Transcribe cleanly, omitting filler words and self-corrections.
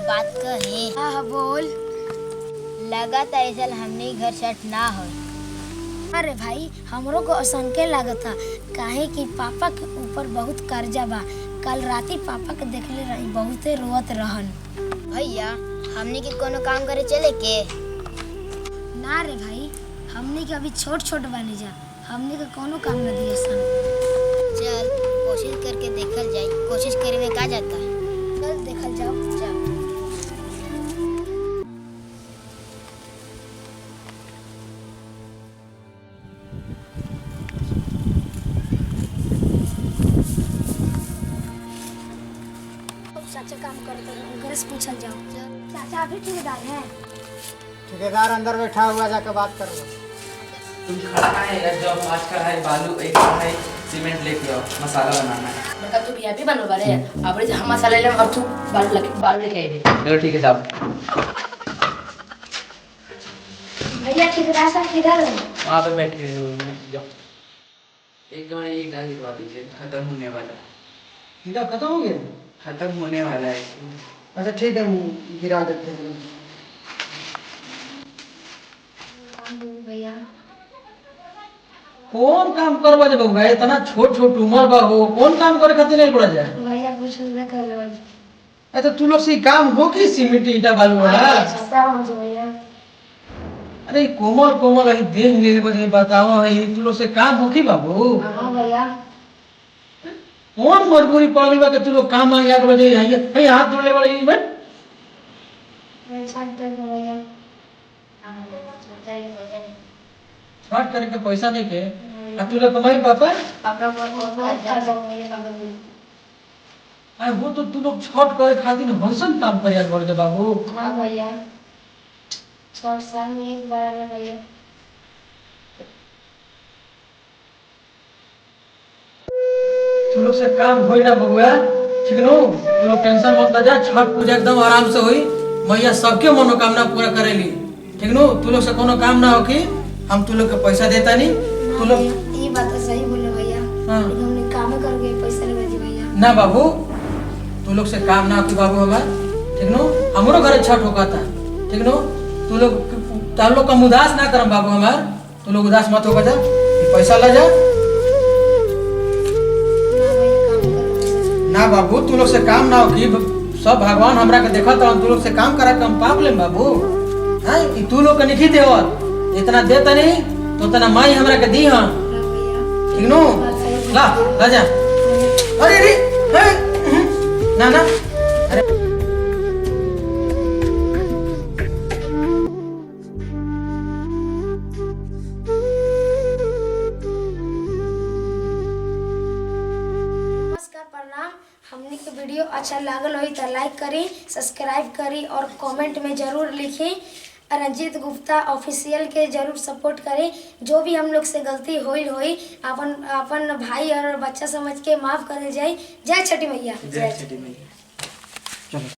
बात कही। हाँ बोल। लगा था ऐसा हमने घर सेट ना हो। अरे भाई हमरो को असंके लागत था काहे कि पापा के ऊपर बहुत कर्जा बा। कल राती पापा के देखले रही बहुते रोवत रहन। भैया हमने के कोनो काम करे चले के? ना रे भाई हमने के अभी छोट छोट बनी जा, हमने के कोनो काम न दिए सन। चल कोशिश करके देखल जाए, कोशिश करे में का जाता। चल देखल जाओ। चल चाचा काम करते हैं उनके से पूछल जाओ। चाचा अभी ठेकेदार हैं? ठेकेदार अंदर बैठा हुआ, जाकर बात करो। तुम खड़ा है जो आज का है बालू एक है सीमेंट लेके आओ, मसाला बनाना है। बेटा तू वीआईपी बनवा बारे अब जे हम मसाला ले और तू बालू लेके आई दे। चलो ठीक है साहब। भैया ठेकेदार साहब किधर है? वहाँ पे बैठे हुए जाओ। एक जमा एक डाल दिखवा दीजिए, खत्म होने वाला है। हीरा खत्म हो गया? खत्म होने वाला है। अच्छा ठीक है, गिरा देते हैं। भैया कौन काम करवा जब होगा इतना छोट छोट उम्र बा हो, कौन काम करे खातिर नहीं पड़ा जाए? भैया कुछ न कर लो। अच्छा तू लोग से काम हो कि सीमेंट ईटा बालू वाला? भैया अरे कोमल कोमल है देख ले बजे बताओ है तू लोग से काम हो कि बाबू? हाँ भैया कौन मजबूरी पड़ गई बा कि तू लोग काम मांग याद बजे है भाई हाथ जोड़े वाले बन भैया छठ करे के पैसा नहीं के अब तू लोग कमाई पापा? अरे वो तो तू लोग छठ करे खातिर हंसन काम कर याद कर दे बाबू। हाँ भैया 6 साल में एक बार है भैया। तू लोग से काम होई ना बबुआ, ठीक नो? तू लोग टेंशन मत ले जा, छठ पूजा एकदम आराम से होई, मैया सबके मनोकामना पूरा करेली, ठीक नो? तू लोग से कोनो काम ना हो कि हम तू लोग के पैसा देता नहीं। तू लोग ये बात तो सही बोले भैया। हाँ। लेकिन हमने काम करके पैसा लगा दी भैया। ना बाबू तू लोग से काम ना हो कि बाबू हमार, ठीक नो? हमरो घरे छठ होगा था, ठीक नो? तू लोग का उदास ना करम बाबू हमार, तू लोग उदास मत होगा जा, पैसा ला जा। ना बाबू तू लोग से काम ना हो कि सब भगवान हमरा के देखत रहन, तू लोग से काम करा के हम पाप लेम बाबू। हां ई तू लोग के नहीं देवत, इतना देता नहीं तो तना माई हमरा के दी हां, ठीक नो? ला ला जा। अरे अरे ना ना अरे प्रणाम। हमने के वीडियो अच्छा लागल होई तो लाइक करी, सब्सक्राइब करी और कमेंट में जरूर लिखी। रंजीत गुप्ता ऑफिशियल के जरूर सपोर्ट करें। जो भी हम लोग से गलती होई अपन अपन भाई और बच्चा समझ के माफ कर जाए। जय छठी मैया। जय छठी मैया। चलो।